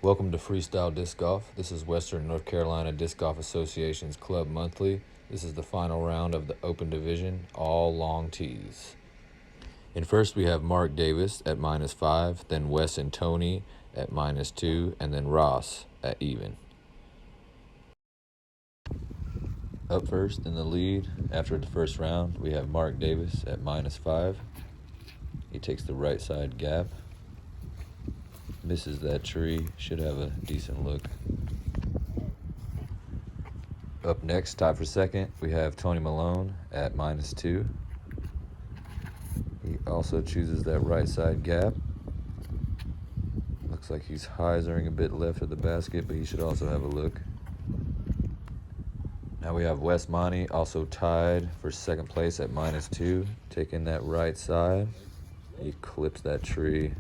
Welcome to Freestyle Disc Golf. This is Western North Carolina Disc Golf Association's Club Monthly. This is the final round of the Open Division, all long tees. In first we have Mark Davis at -5, then Wes and Tony at -2, and then Ross at even. Up first in the lead after the first round, we have Mark Davis at -5. He takes the right side gap, misses that tree, should have a decent look. Up next, tied for second, we have Tony Malone at -2. He also chooses that right side gap. Looks like he's hyzering a bit left of the basket, but he should also have a look. Now we have Wes Mauney also tied for second place at -2, taking that right side. He clips that tree.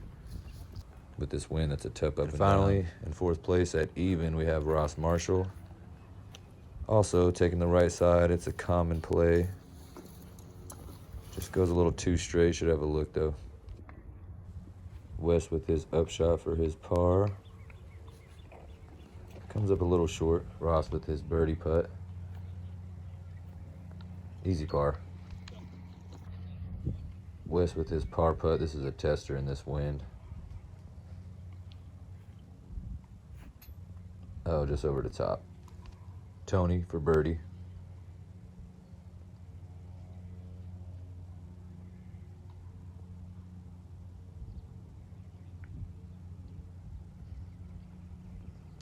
With this win, that's a tough up and finally, down. In fourth place at even, we have Ross Marshall. Also taking the right side. It's a common play. Just goes a little too straight. Should have a look, though. Wes with his upshot for his par. Comes up a little short. Ross with his birdie putt. Easy par. Wes with his par putt. This is a tester in this wind. Oh, just over the top. Tony for birdie.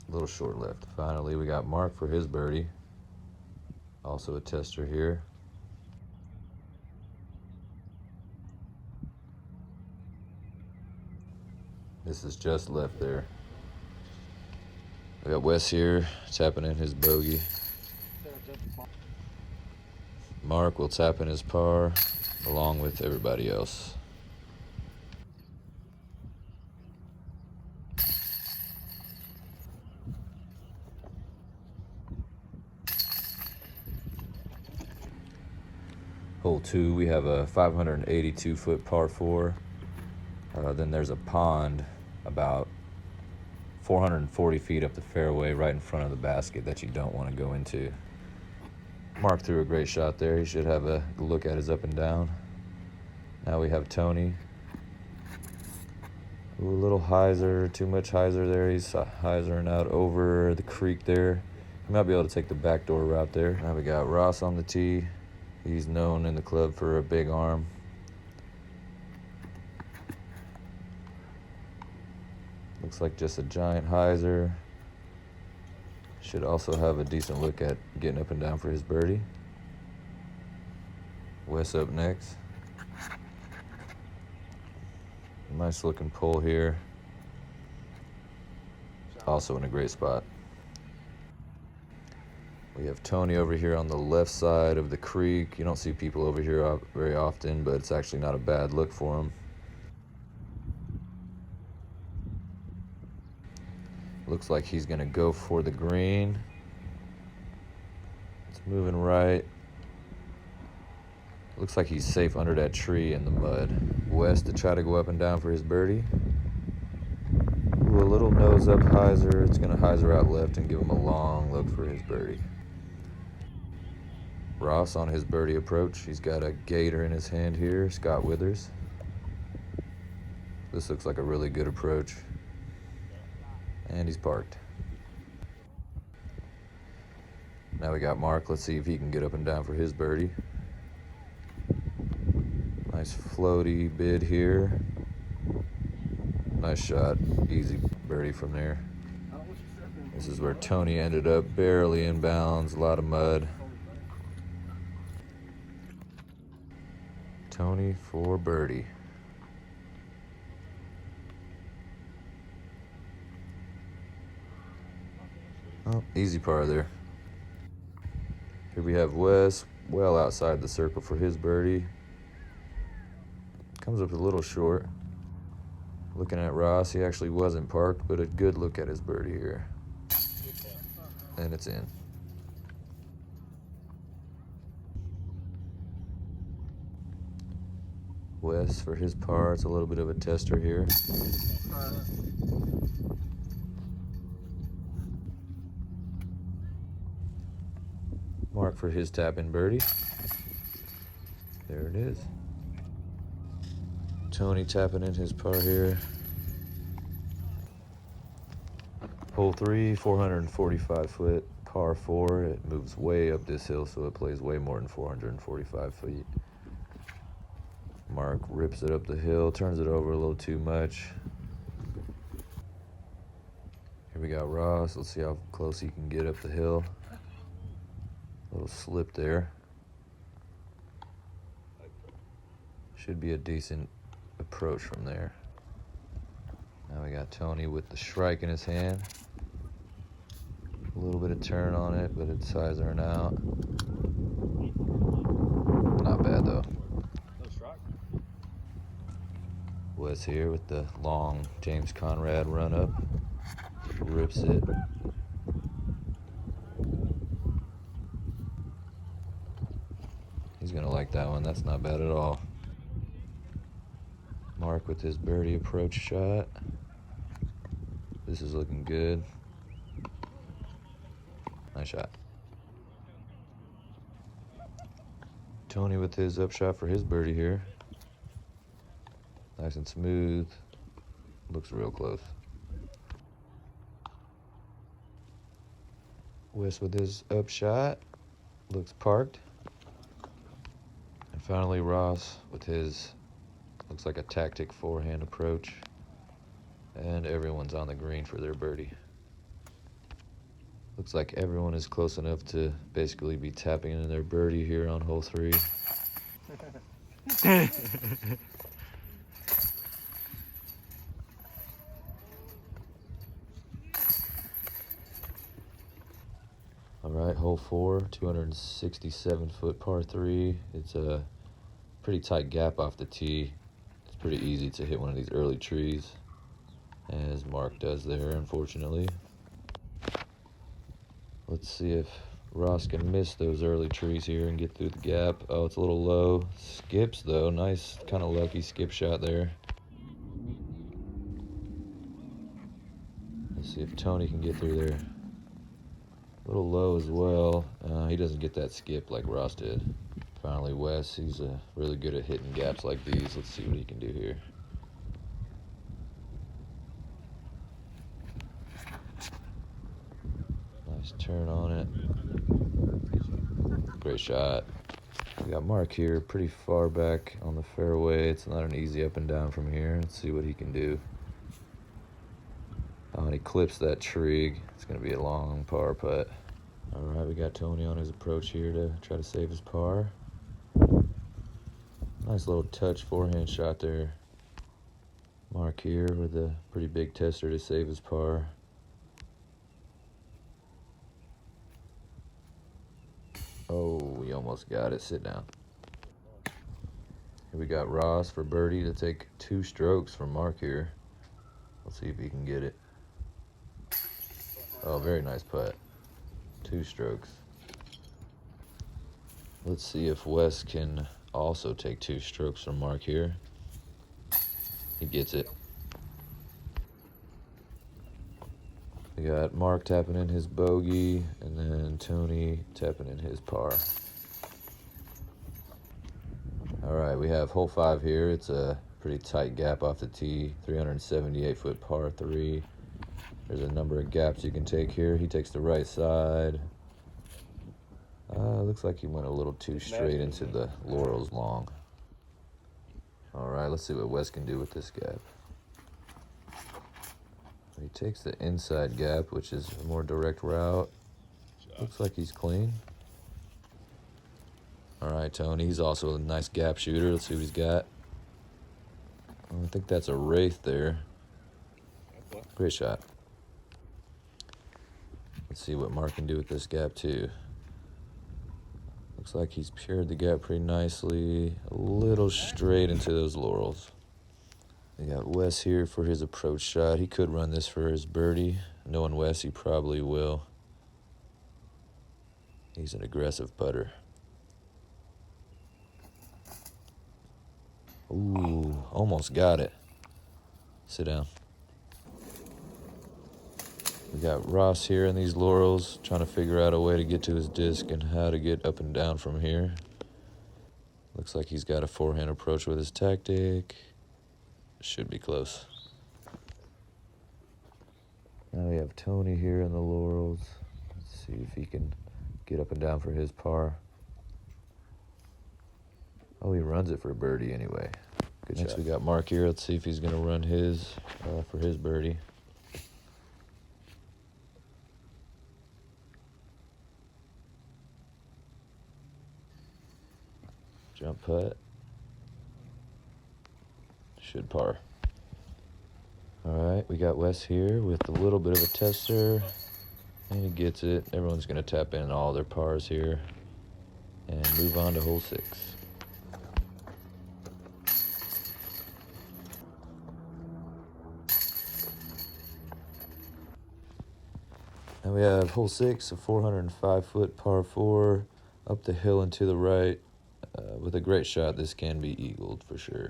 A little short left. Finally, we got Mark for his birdie. Also a tester here. This is just left there. We got Wes here tapping in his bogey. Mark will tap in his par along with everybody else. Hole 2, we have a 582-foot par 4. Then there's a pond about 440 feet up the fairway right in front of the basket that you don't want to go into. Mark threw a great shot there. He should have a look at his up and down. Now we have Tony. Ooh, a little hyzer, too much hyzer there. He's hyzering out over the creek there. He might be able to take the backdoor route there. Now we got Ross on the tee. He's known in the club for a big arm. Looks like just a giant hyzer. Should also have a decent look at getting up and down for his birdie. Wes up next. Nice looking pull here. Also in a great spot. We have Tony over here on the left side of the creek. You don't see people over here very often, but it's actually not a bad look for him. Looks like he's gonna go for the green. It's moving right. Looks like he's safe under that tree in the mud. Wes to try to go up and down for his birdie. Ooh, a little nose up hyzer. It's gonna hyzer out left and give him a long look for his birdie. Ross on his birdie approach. He's got a gator in his hand here, Scott Withers. This looks like a really good approach. And he's parked. Now we got Mark. Let's see if he can get up and down for his birdie. Nice floaty bid here. Nice shot. Easy birdie from there. This is where Tony ended up, barely in bounds. A lot of mud. Tony for birdie. Oh, easy par there. Here we have Wes, well outside the circle for his birdie. Comes up a little short. Looking at Ross, he actually wasn't parked, but a good look at his birdie here. And it's in. Wes for his par. It's a little bit of a tester here. Mark for his tap-in birdie. There it is. Tony tapping in his par here. Hole 3, 445 foot, par 4. It moves way up this hill, so it plays way more than 445 feet. Mark rips it up the hill, turns it over a little too much. Here we got Ross. Let's see how close he can get up the hill. A little slip there. Should be a decent approach from there. Now we got Tony with the shrike in his hand. A little bit of turn on it, but it's sizering out. Not bad though. Wes here with the long James Conrad run up. Rips it. He's gonna like that one. That's not bad at all. Mark with his birdie approach shot. This is looking good. Nice shot. Tony with his upshot for his birdie here. Nice and smooth. Looks real close. Wes with his upshot. Looks parked. And finally Ross with his, looks like a tactic forehand approach. And everyone's on the green for their birdie. Looks like everyone is close enough to basically be tapping in their birdie here on hole 3. All right, hole 4, 267 foot par 3. It's a pretty tight gap off the tee. It's pretty easy to hit one of these early trees, as Mark does there, unfortunately. Let's see if Ross can miss those early trees here and get through the gap. Oh, it's a little low. Skips though. Nice, kind of lucky skip shot there. Let's see if Tony can get through there. A little low as well. He doesn't get that skip like Ross did. Finally, Wes. He's really good at hitting gaps like these. Let's see what he can do here. Nice turn on it. Great shot. We got Mark here pretty far back on the fairway. It's not an easy up and down from here. Let's see what he can do. Oh, and he clips that tree. It's going to be a long par putt. All right, we got Tony on his approach here to try to save his par. Nice little touch forehand shot there. Mark here with a pretty big tester to save his par. Oh, we almost got it. Sit down. Here we got Ross for birdie to take 2 strokes from Mark here. Let's see if he can get it. Oh, very nice putt. 2 strokes. Let's see if Wes can also take 2 strokes from Mark here. He gets it. We got Mark tapping in his bogey, and then Tony tapping in his par. All right, we have hole 5 here. It's a pretty tight gap off the tee, 378 foot par 3. There's a number of gaps you can take here. He takes the right side. Looks like he went a little too straight into the laurels long. All right, let's see what Wes can do with this gap. He takes the inside gap, which is a more direct route. Looks like he's clean. All right, Tony. He's also a nice gap shooter. Let's see what he's got. I think that's a wraith there. Great shot. Let's see what Mark can do with this gap, too. Looks like he's paired the gap pretty nicely. A little straight into those laurels. We got Wes here for his approach shot. He could run this for his birdie. Knowing Wes, he probably will. He's an aggressive putter. Ooh, almost got it. Sit down. We got Ross here in these laurels, trying to figure out a way to get to his disc and how to get up and down from here. Looks like he's got a forehand approach with his tactic. Should be close. Now we have Tony here in the laurels. Let's see if he can get up and down for his par. Oh, he runs it for a birdie anyway. Good Next shot. We got Mark here. Let's see if he's going to run his for his birdie. Jump putt. Should par. All right, we got Wes here with a little bit of a tester. And he gets it. Everyone's going to tap in all their pars here and move on to hole 6. Now we have hole 6, a 405-foot par 4, up the hill and to the right. With a great shot, this can be eagled for sure.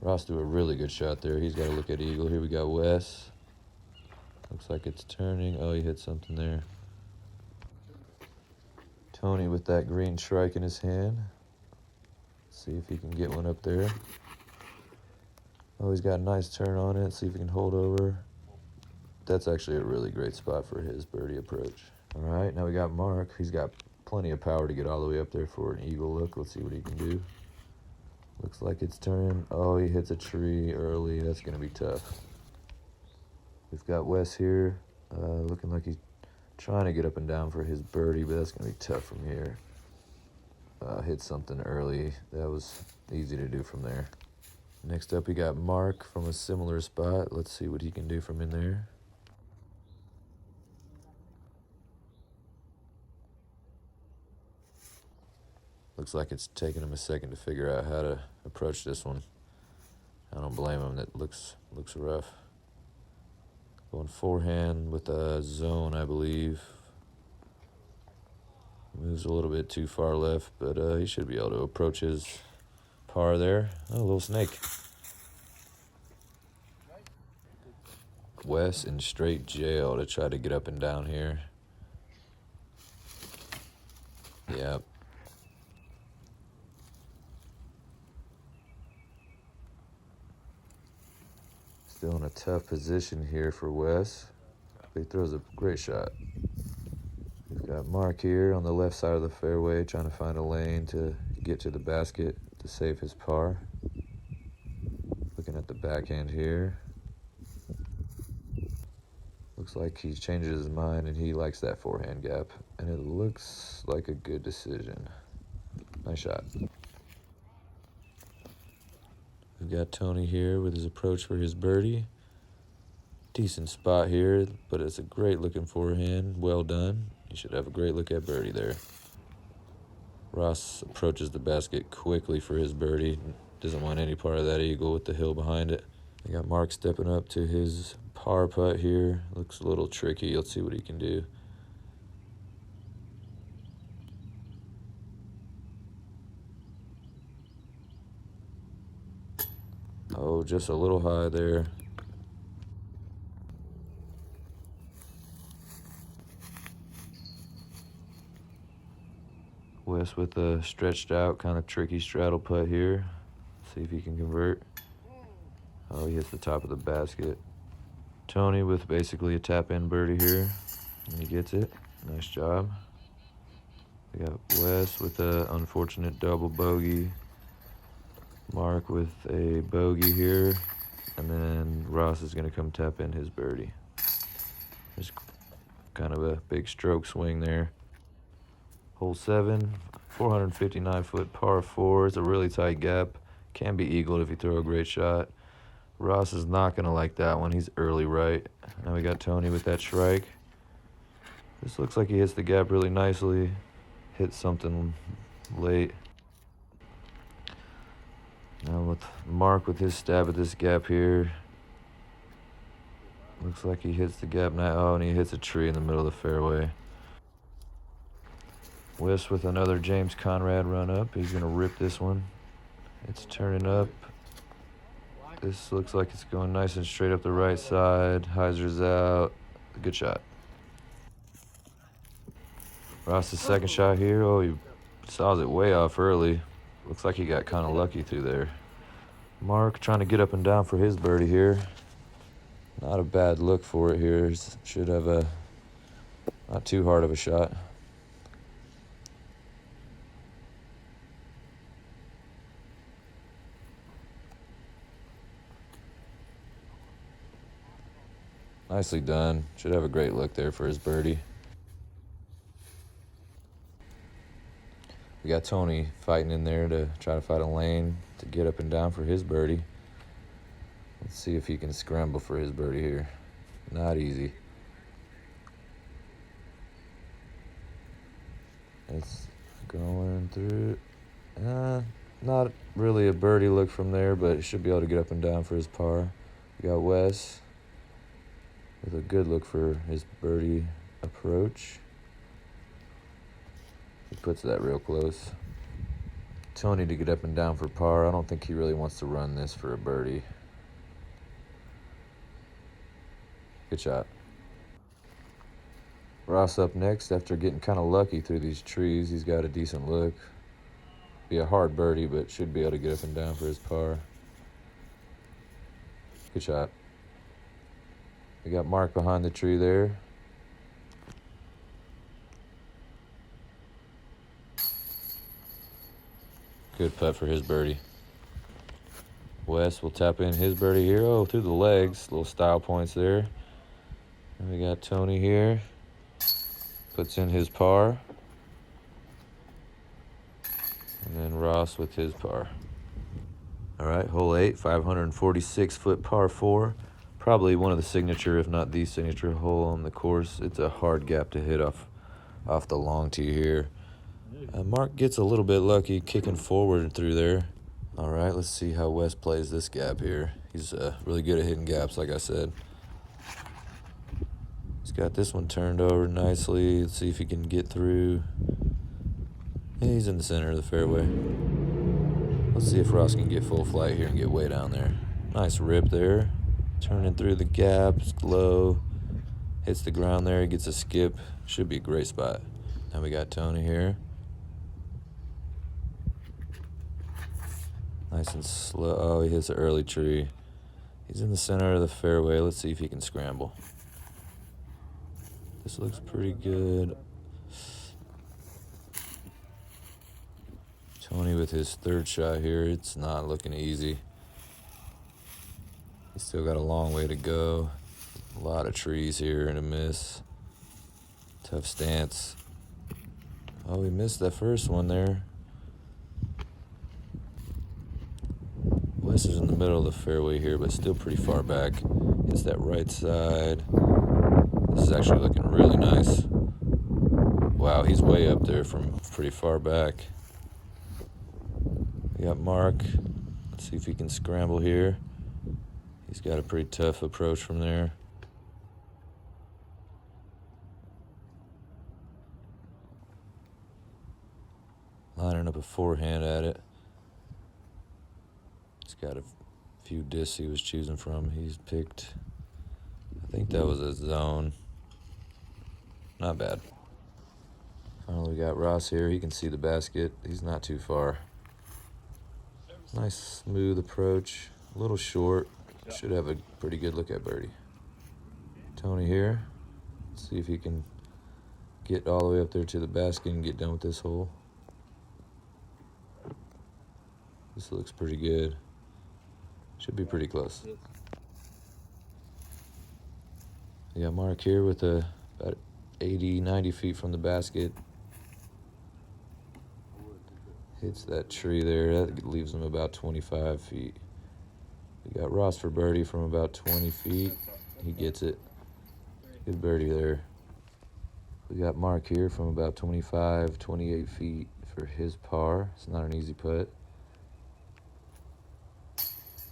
Ross threw a really good shot there. He's got to look at eagle. Here we got Wes. Looks like it's turning. Oh, he hit something there. Tony with that green strike in his hand. See if he can get one up there. Oh, he's got a nice turn on it. See if he can hold over. That's actually a really great spot for his birdie approach. All right, now we got Mark. He's got plenty of power to get all the way up there for an eagle look. Let's see what he can do. Looks like it's turning. Oh, he hits a tree early. That's going to be tough. We've got Wes here, looking like he's trying to get up and down for his birdie, but that's going to be tough from here. Hit something early. That was easy to do from there. Next up, we got Mark from a similar spot. Let's see what he can do from in there. Looks like it's taking him a second to figure out how to approach this one. I don't blame him. That looks rough. Going forehand with a zone, I believe. Moves a little bit too far left, but he should be able to approach his par there. Oh, a little snake. Wes in straight jail to try to get up and down here. Yep. Still in a tough position here for Wes. He throws a great shot. We've got Mark here on the left side of the fairway trying to find a lane to get to the basket to save his par. Looking at the backhand here. Looks like he changes his mind and he likes that forehand gap. And it looks like a good decision. Nice shot. We've got Tony here with his approach for his birdie. Decent spot here, but it's a great looking forehand. Well done. You should have a great look at birdie there. Ross approaches the basket quickly for his birdie. Doesn't want any part of that eagle with the hill behind it. We got Mark stepping up to his par putt here. Looks a little tricky. Let's see what he can do. Oh, just a little high there. Wes with a stretched out, kind of tricky straddle putt here. See if he can convert. Oh, he hits the top of the basket. Tony with basically a tap-in birdie here. And he gets it. Nice job. We got Wes with an unfortunate double bogey. Mark with a bogey here, and then Ross is going to come tap in his birdie. There's kind of a big stroke swing there. Hole 7, 459-foot par 4. It's a really tight gap. Can be eagled if you throw a great shot. Ross is not going to like that one. He's early right. Now we got Tony with that strike. This looks like he hits the gap really nicely. Hit something late. Now with Mark with his stab at this gap here. Looks like he hits the gap now. Oh, and he hits a tree in the middle of the fairway. Wes with another James Conrad run up. He's going to rip this one. It's turning up. This looks like it's going nice and straight up the right side. Hyzer's out. Good shot. Ross's second shot here. Oh, he saws it way off early. Looks like he got kind of lucky through there. Mark trying to get up and down for his birdie here. Not a bad look for it here. Should have a not too hard of a shot. Nicely done. Should have a great look there for his birdie. We got Tony fighting in there to try to find a lane to get up and down for his birdie. Let's see if he can scramble for his birdie here. Not easy. It's going through. Not really a birdie look from there, but he should be able to get up and down for his par. We got Wes with a good look for his birdie approach. He puts that real close. Tony to get up and down for par. I don't think he really wants to run this for a birdie. Good shot. Ross up next after getting kind of lucky through these trees. He's got a decent look. Be a hard birdie, but should be able to get up and down for his par. Good shot. We got Mark behind the tree there. Good putt for his birdie. Wes will tap in his birdie here. Oh, through the legs. Little style points there. And we got Tony here. Puts in his par. And then Ross with his par. All right, hole 8, 546-foot par 4. Probably one of the signature, if not the signature hole on the course. It's a hard gap to hit off the long tee here. Mark gets a little bit lucky kicking forward through there. All right, let's see how Wes plays this gap here. He's really good at hitting gaps, like I said. He's got this one turned over nicely. Let's see if he can get through. Yeah, he's in the center of the fairway. Let's see if Ross can get full flight here and get way down there. Nice rip there. Turning through the gap, it's low. Hits the ground there, gets a skip. Should be a great spot. Now we got Tony here. Nice and slow. Oh, he hits an early tree. He's in the center of the fairway. Let's see if he can scramble. This looks pretty good. Tony with his third shot here. It's not looking easy. He's still got a long way to go. A lot of trees here and a miss. Tough stance. Oh, he missed that first one there. Wes is in the middle of the fairway here, but still pretty far back. Hits that right side. This is actually looking really nice. Wow, he's way up there from pretty far back. We got Mark. Let's see if he can scramble here. He's got a pretty tough approach from there. Lining up a forehand at it. He's got a few discs he was choosing from. He's picked, I think that was a zone. Not bad. Finally, we got Ross here. He can see the basket. He's not too far. Nice smooth approach. A little short. Should have a pretty good look at birdie. Tony here. Let's see if he can get all the way up there to the basket and get done with this hole. This looks pretty good. Should be pretty close. We got Mark here with about 80, 90 feet from the basket. Hits that tree there. That leaves him about 25 feet. We got Ross for birdie from about 20 feet. He gets it. Good birdie there. We got Mark here from about 25, 28 feet for his par. It's not an easy putt.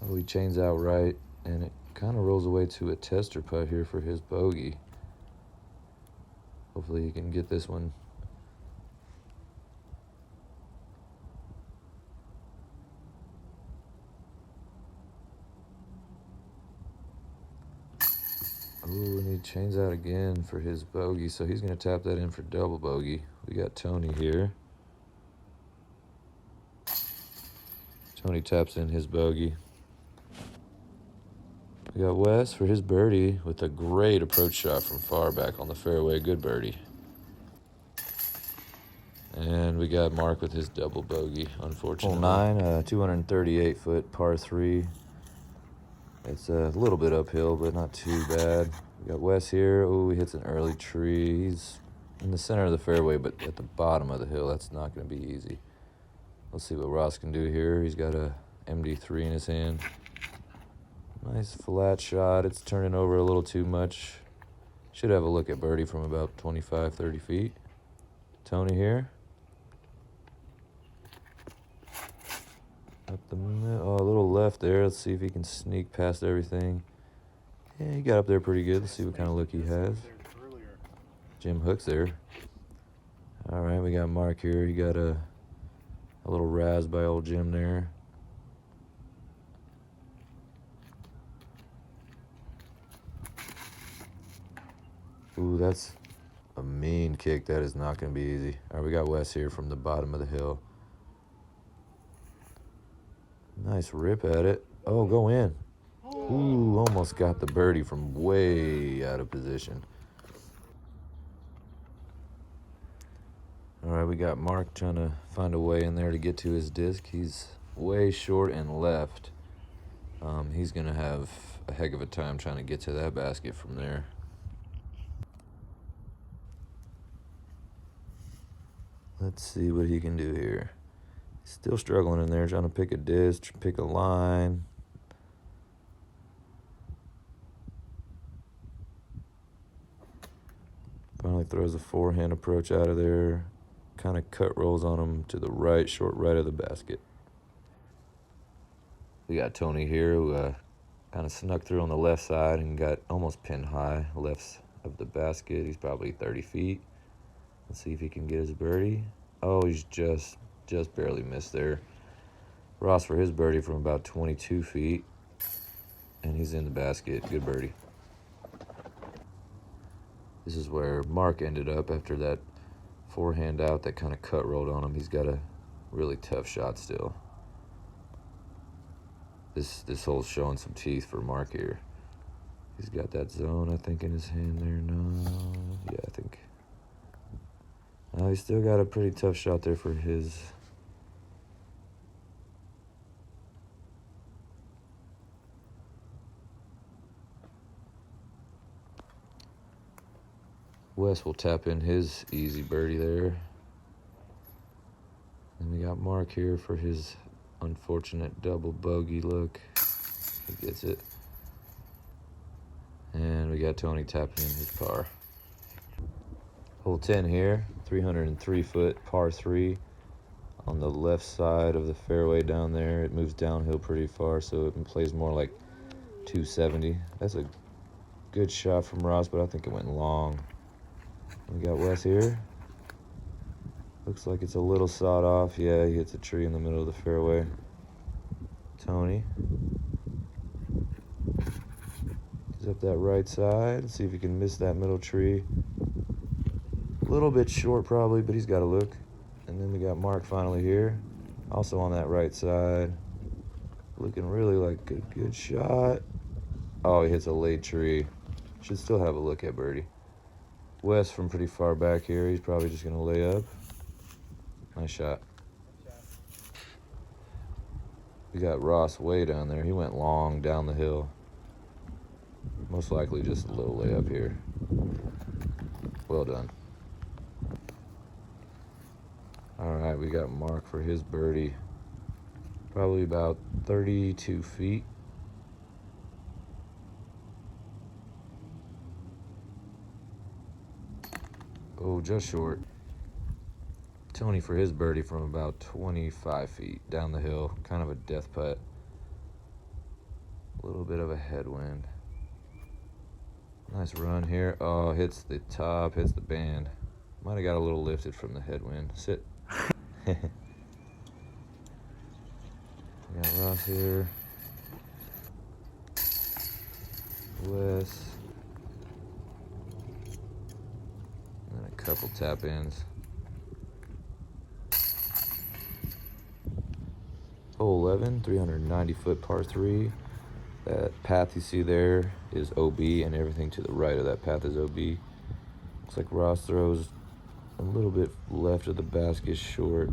Oh, he chains out right, and it kind of rolls away to a tester putt here for his bogey. Hopefully he can get this one. Ooh, and he chains out again for his bogey, so he's going to tap that in for double bogey. We got Tony here. Tony taps in his bogey. We got Wes for his birdie with a great approach shot from far back on the fairway. Good birdie. And we got Mark with his double bogey, unfortunately. Hole 9, 238-foot par 3. It's a little bit uphill, but not too bad. We got Wes here. Oh, he hits an early tree. He's in the center of the fairway, but at the bottom of the hill. That's not going to be easy. Let's see what Ross can do here. He's got a MD3 in his hand. Nice flat shot. It's turning over a little too much. Should have a look at birdie from about 25, 30 feet. Tony here. Up the middle. Oh, a little left there. Let's see if he can sneak past everything. Yeah, he got up there pretty good. Let's see what kind of look he has. Jim Hook's there. All right, we got Mark here. He got a little razz by old Jim there. Ooh, that's a mean kick. That is not going to be easy. All right, we got Wes here from the bottom of the hill. Nice rip at it. Oh, go in. Ooh, almost got the birdie from way out of position. All right, we got Mark trying to find a way in there to get to his disc. He's way short and left. He's going to have a heck of a time trying to get to that basket from there. Let's see what he can do here. Still struggling in there, trying to pick a disc, pick a line. Finally throws a forehand approach out of there. Kind of cut rolls on him to the right, short right of the basket. We got Tony here who kind of snuck through on the left side and got almost pinned high left of the basket. He's probably 30 feet. Let's see if he can get his birdie. Oh, he's just barely missed there. Ross for his birdie from about 22 feet. And he's in the basket. Good birdie. This is where Mark ended up after that forehand out that kind of cut rolled on him. He's got a really tough shot still. This hole's showing some teeth for Mark here. He's got that zone, I think, in his hand there. No. Yeah, I think. He's still got a pretty tough shot there for his. Wes will tap in his easy birdie there. And we got Mark here for his unfortunate double bogey look. He gets it. And we got Tony tapping in his par. Hole 10 here, 303-foot par 3 on the left side of the fairway down there. It moves downhill pretty far, so it plays more like 270. That's a good shot from Ross, but I think it went long. We got Wes here. Looks like it's a little sawed off. Yeah, he hits a tree in the middle of the fairway. Tony. He's up that right side. Let's see if he can miss that middle tree. A little bit short probably, but he's got a look. And then we got Mark finally here. Also on that right side. Looking really like a good shot. Oh, he hits a late tree. Should still have a look at birdie. Wes from pretty far back here. He's probably just going to lay up. Nice shot. We got Ross way down there. He went long down the hill. Most likely just a little layup here. Well done. All right, we got Mark for his birdie. Probably about 32 feet. Oh, just short. Tony for his birdie from about 25 feet down the hill. Kind of a death putt. A little bit of a headwind. Nice run here. Oh, hits the top, hits the band. Might have got a little lifted from the headwind. Sit. We got Ross here. Wes. couple tap ins. Hole 11, 390-foot par 3. That path you see there is OB, and everything to the right of that path is OB. Looks like Ross throws a little bit left of the basket short.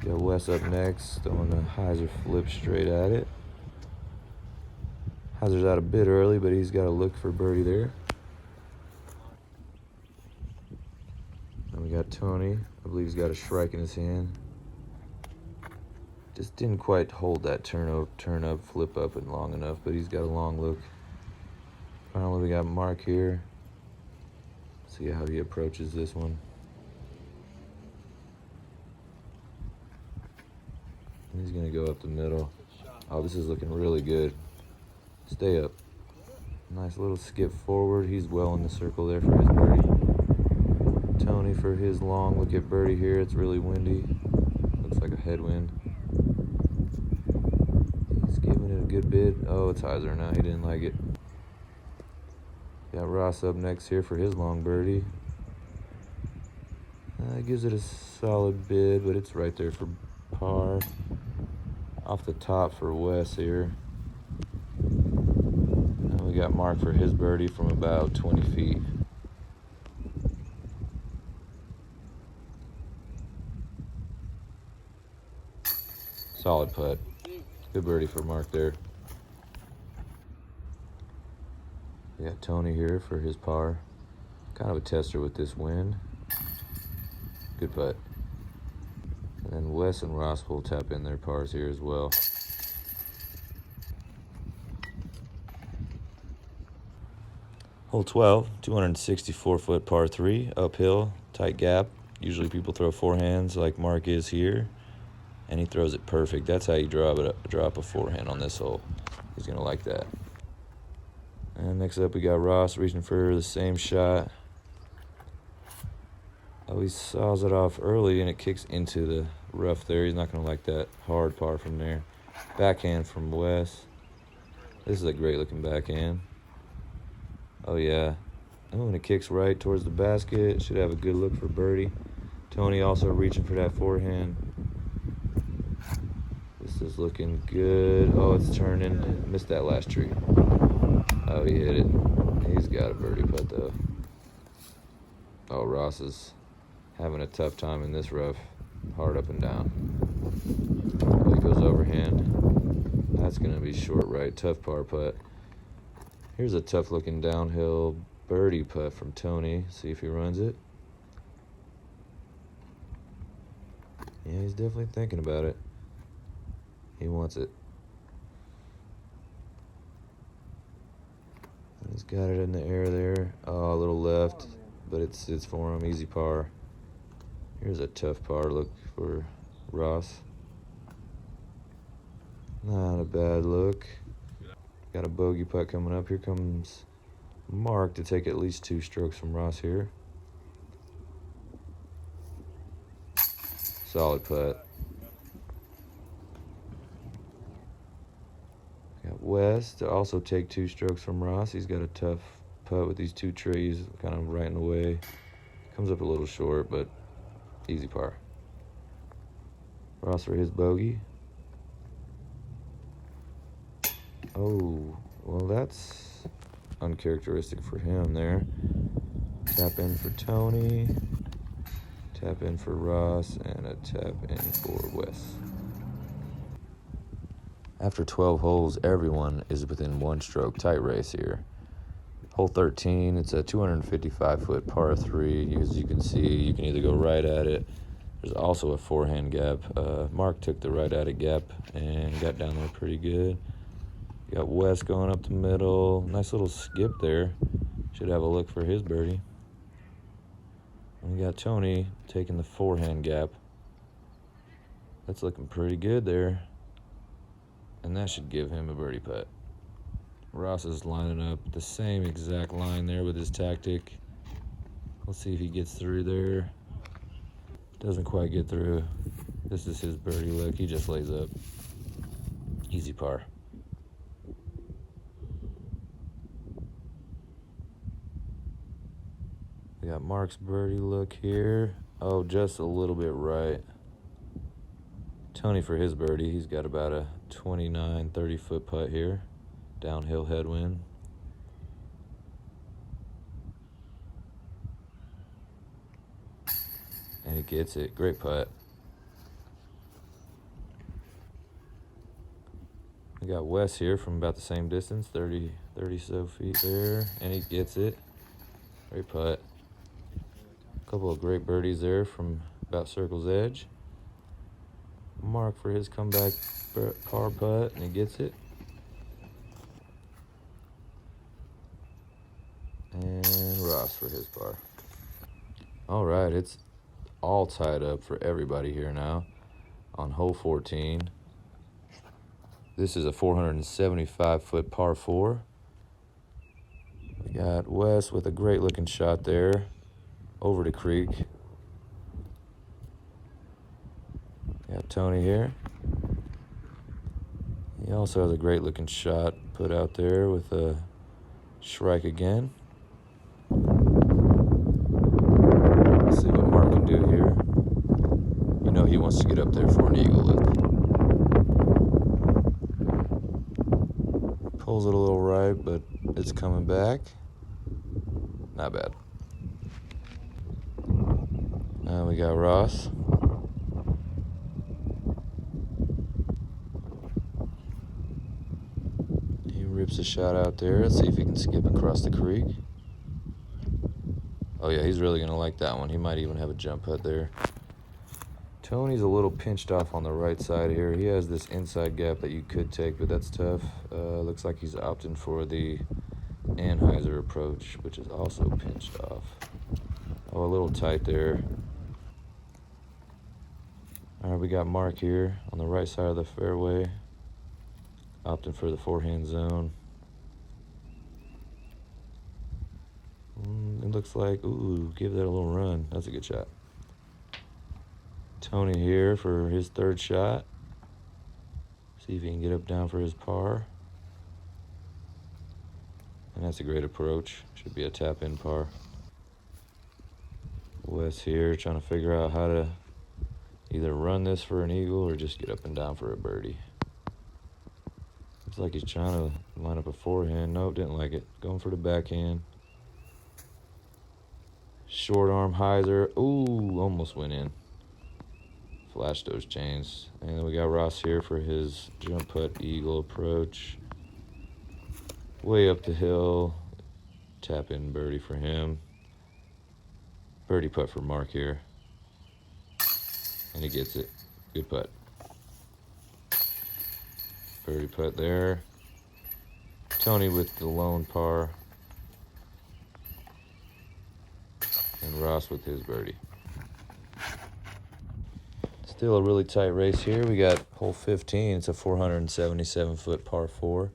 Got Wes up next, throwing a hyzer flip straight at it. Hyzer's out a bit early, but he's got to look for birdie there. And we got Tony. I believe he's got a strike in his hand. Just didn't quite hold that turn up, flip up and long enough, but he's got a long look. Finally, we got Mark here. See how he approaches this one. He's gonna go up the middle. Oh, this is looking really good. Stay up. Nice little skip forward. He's well in the circle there for his birdie. Tony for his long look at birdie here. It's really windy. Looks like a headwind. He's giving it a good bit. Oh, it's hyzer now. He didn't like it. Got Ross up next here for his long birdie. He gives it a solid bid, but it's right there for par. Off the top for Wes here. And we got Mark for his birdie from about 20 feet. Solid putt. Good birdie for Mark there. We got Tony here for his par. Kind of a tester with this wind. Good putt. And then Wes and Ross will tap in their pars here as well. Hole 12, 264-foot par 3, uphill, tight gap. Usually people throw forehands like Mark is here, and he throws it perfect. That's how you drop a forehand on this hole. He's gonna like that. And next up we got Ross reaching for the same shot. Oh, he saws it off early and it kicks into the rough there. He's not gonna like that hard par from there. Backhand from Wes. This is a great looking backhand. Oh yeah. Oh, and it kicks right towards the basket. Should have a good look for birdie. Tony also reaching for that forehand. This is looking good. Oh, it's turning. Missed that last tree. Oh, he hit it. He's got a birdie putt though. Oh, Ross is having a tough time in this rough. Hard up and down. Oh, he goes overhand. That's going to be short right. Tough par putt. Here's a tough looking downhill birdie putt from Tony. See if he runs it. Yeah, he's definitely thinking about it. He wants it. He's got it in the air there. Oh, a little left, but it's for him. Easy par. Here's a tough par look for Ross. Not a bad look. Got a bogey putt coming up. Here comes Mark to take at least 2 strokes from Ross here. Solid putt. Got Wes to also take 2 strokes from Ross. He's got a tough putt with these 2 trees kind of right in the way. Comes up a little short, but easy par. Ross for his bogey. Oh, well, that's uncharacteristic for him there. Tap in for Tony. Tap in for Ross, and a tap in for Wes. After 12 holes, everyone is within 1 stroke. Tight race here. Hole 13, it's a 255-foot par 3. As you can see, you can either go right at it. There's also a forehand gap. Mark took the right at it gap and got down there pretty good. You got Wes going up the middle. Nice little skip there. Should have a look for his birdie. And we got Tony taking the forehand gap. That's looking pretty good there. And that should give him a birdie putt. Ross is lining up the same exact line there with his tactic. Let's see if he gets through there. Doesn't quite get through. This is his birdie look. He just lays up. Easy par. We got Mark's birdie look here. Oh, just a little bit right. Tony for his birdie. He's got about a 29, 30-foot putt here. Downhill headwind. And he gets it. Great putt. We got Wes here from about the same distance, 30 so feet there, and he gets it. Great putt. A couple of great birdies there from about circle's edge. Mark for his comeback par putt, and he gets it. And Ross for his par. All right, it's all tied up for everybody here now on hole 14. This is a 475-foot par 4. We got Wes with a great-looking shot there over the creek. Got Tony here. He also has a great-looking shot put out there with a shrike again. Let's see what Mark can do here. You know he wants to get up there for an eagle look. Pulls it a little right, but it's coming back. Not bad. Now we got Ross. He rips a shot out there. Let's see if he can skip across the creek. Oh yeah, he's really gonna like that one. He might even have a jump putt there. Tony's a little pinched off on the right side here. He has this inside gap that you could take, but that's tough. Looks like he's opting for the Anheuser approach, which is also pinched off. Oh, a little tight there. All right, we got Mark here on the right side of the fairway, opting for the forehand zone. It looks like, ooh, give that a little run. That's a good shot. Tony here for his third shot. See if he can get up down for his par. And that's a great approach. Should be a tap-in par. Wes here trying to figure out how to either run this for an eagle or just get up and down for a birdie. Looks like he's trying to line up a forehand. Nope, didn't like it. Going for the backhand. Short arm hyzer. Ooh, almost went in. Flash those chains. And then we got Ross here for his jump putt eagle approach. Way up the hill. Tap in birdie for him. Birdie putt for Mark here. And he gets it. Good putt. Birdie putt there. Tony with the lone par. And Ross with his birdie. Still a really tight race here. We got hole 15. It's a 477-foot par 4.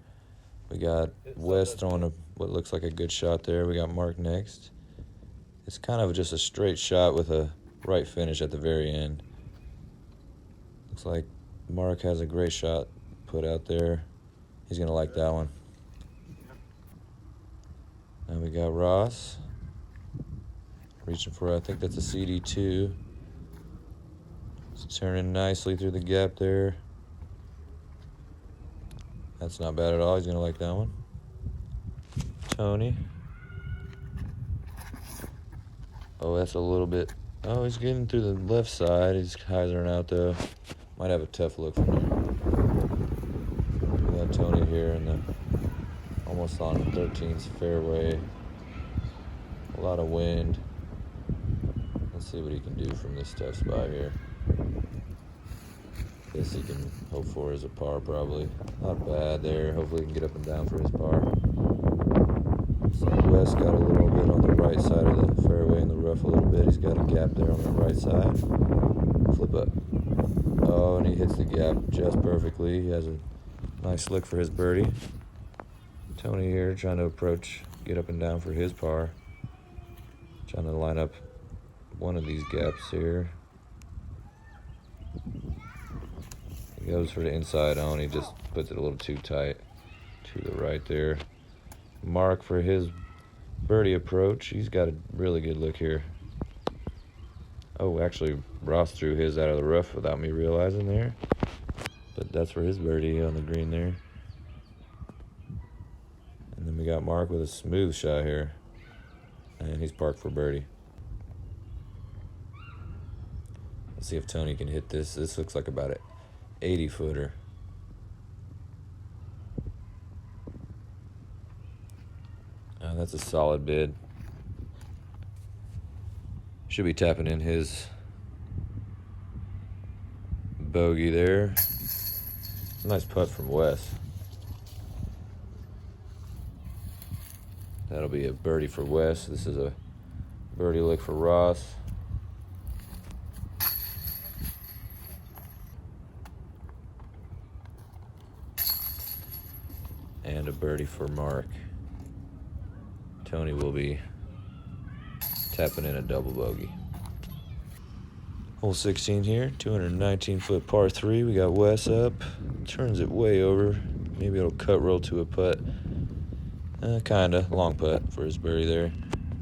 We got Wes throwing what looks like a good shot there. We got Mark next. It's kind of just a straight shot with a right finish at the very end. Looks like Mark has a great shot put out there. He's going to like that one. Now we got Ross. Reaching for, I think that's a CD2. It's turning nicely through the gap there. That's not bad at all. He's going to like that one. Tony. Oh, that's a little bit. Oh, he's getting through the left side. He's hyzering out, though. Might have a tough look from there. We got Tony here in the almost on the 13th fairway. A lot of wind. Let's see what he can do from this tough spot here. Guess he can hope for is a par probably. Not bad there. Hopefully he can get up and down for his par. So Wes got a little bit on the right side of the fairway in the rough a little bit. He's got a gap there on the right side. Flip up. Oh, and he hits the gap just perfectly. He has a nice lick for his birdie. Tony here trying to approach, get up and down for his par. Trying to line up one of these gaps here. He goes for the inside on. He just puts it a little too tight to the right there. Mark for his birdie approach. He's got a really good look here. Oh, actually, Ross threw his out of the rough without me realizing there. But that's for his birdie on the green there. And then we got Mark with a smooth shot here. And he's parked for birdie. Let's see if Tony can hit this. This looks like about an 80-footer. That's a solid bid. Should be tapping in his bogey there. Nice putt from Wes. That'll be a birdie for Wes. This is a birdie lick for Ross. And a birdie for Mark. Tony will be tapping in a double bogey. Hole 16 here, 219-foot par 3. We got Wes up, turns it way over. Maybe it'll cut roll to a putt. Kinda, long putt for his birdie there.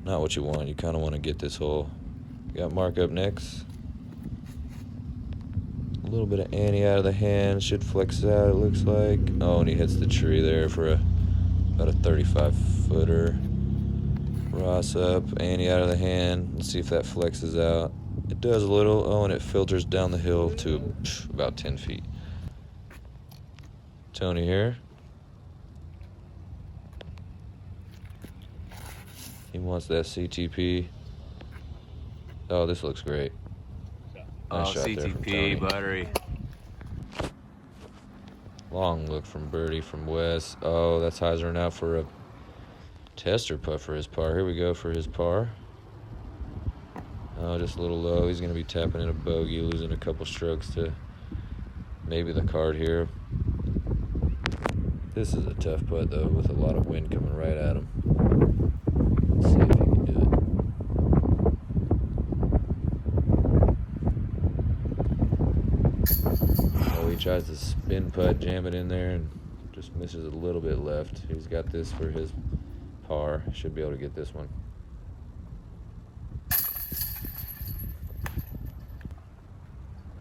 Not what you want. You kind of want to get this hole. We got Mark up next. A little bit of ante out of the hand, should flex out it looks like. Oh, and he hits the tree there for about a 35-footer. Ross up, ante out of the hand. Let's see if that flexes out. It does a little. Oh, and it filters down the hill to about 10 feet. Tony here. He wants that CTP. Oh, this looks great. Nice shot there from Tony. CTP, buttery. Long look from birdie from Wes. Oh, that's hyzering out for a tester putt for his par. Here we go for his par. Oh, just a little low. He's going to be tapping in a bogey, losing a couple strokes to maybe the card here. This is a tough putt, though, with a lot of wind coming right at him. Let's see if he can do it. Oh, he tries to spin putt, jam it in there, and just misses a little bit left. He's got this for his par. Should be able to get this one.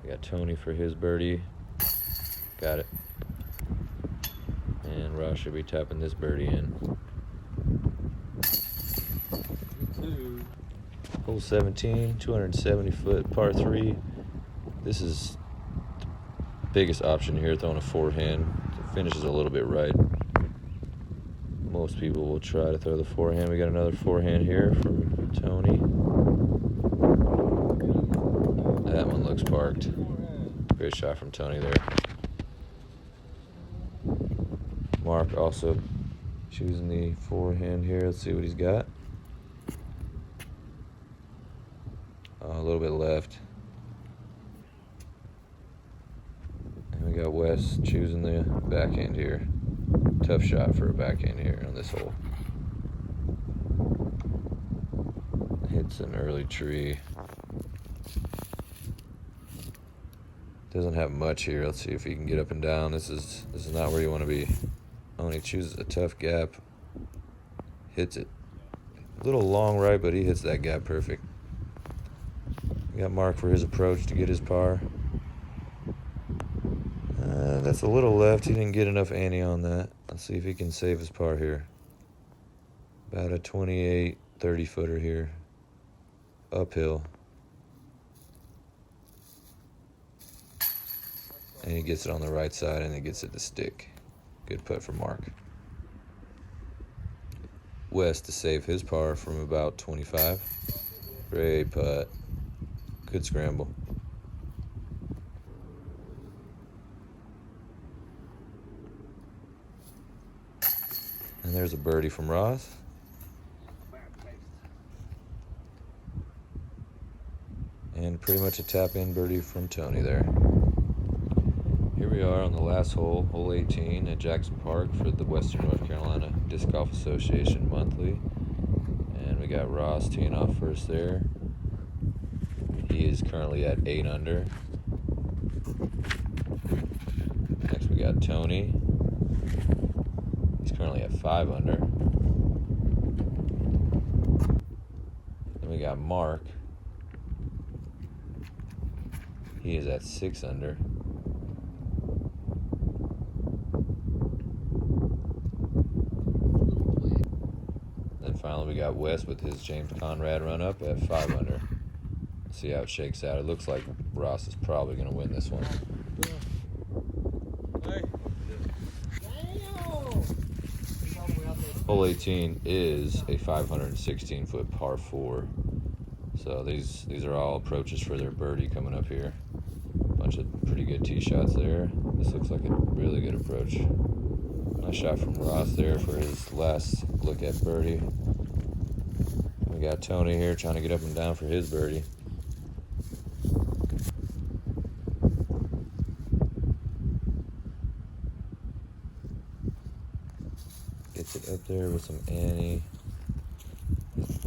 We got Tony for his birdie. Got it. And Ross should be tapping this birdie in. Hole 17, 270-foot par 3. This is the biggest option here, throwing a forehand. It finishes a little bit right. Most people will try to throw the forehand. We got another forehand here from Tony. That one looks parked. Great shot from Tony there. Mark also choosing the forehand here. Let's see what he's got. A little bit left. And we got Wes choosing the backhand here. Tough shot for a backhand here on this hole. Hits an early tree. Doesn't have much here. Let's see if he can get up and down. This is not where you want to be. Oh, and he chooses a tough gap. Hits it. A little long right, but he hits that gap perfect. We got Mark for his approach to get his par. That's a little left. He didn't get enough ante on that. Let's see if he can save his par here. About a 28, 30-footer here. Uphill. And he gets it on the right side, and it gets it to stick. Good putt for Mark. Wes to save his par from about 25. Great putt. Good scramble. And there's a birdie from Ross. And pretty much a tap-in birdie from Tony there. Here we are on the last hole, hole 18 at Jackson Park for the Western North Carolina Disc Golf Association Monthly. And we got Ross teeing off first there. He is currently at 8 under. Next we got Tony. He's currently at 5 under. got Mark. He is at 6 under. Then finally we got Wes with his James Conrad run up at 5 under. Let's see how it shakes out. It looks like Ross is probably going to win this one. Hole 18 is a 516-foot par 4. So these are all approaches for their birdie coming up here. Bunch of pretty good tee shots there. This looks like a really good approach. Nice shot from Ross there for his last look at birdie. We got Tony here trying to get up and down for his birdie. Gets it up there with some Annie.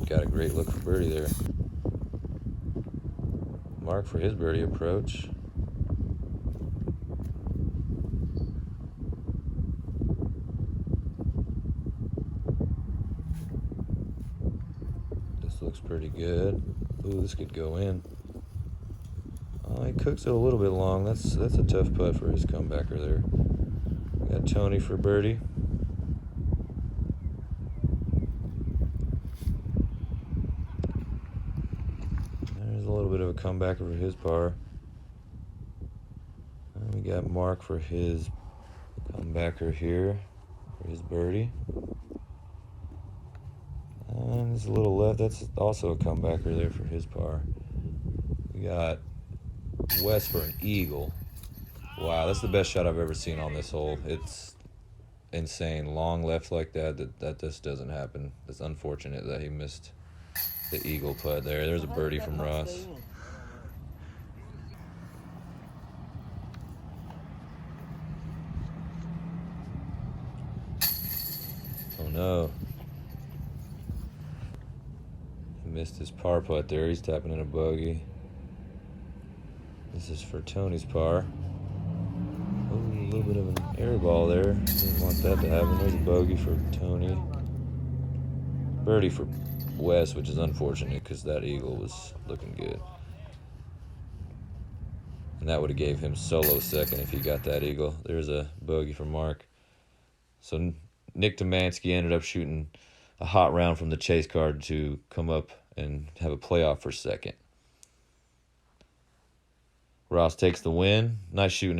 Got a great look for birdie there. Mark for his birdie approach. This looks pretty good. Ooh, this could go in. Oh, he cooks it a little bit long. That's a tough putt for his comebacker there. Got Tony for birdie. There's a little bit of a comebacker for his par. And we got Mark for his comebacker here for his birdie. And there's a little left. That's also a comebacker there for his par. We got Wes for an eagle. Wow, that's the best shot I've ever seen on this hole. It's insane. Long left like that just doesn't happen. It's unfortunate that he missed the eagle putt there. There's a birdie from Ross. Oh no. He missed his par putt there. He's tapping in a bogey. This is for Tony's par. Oh, a little bit of an air ball there. Didn't want that to happen. There's a bogey for Tony. Birdie for Wes, which is unfortunate because that eagle was looking good. And that would have gave him solo second if he got that eagle. There's a bogey for Mark. So Nick Tomansky ended up shooting a hot round from the chase card to come up and have a playoff for second. Ross takes the win. Nice shooting.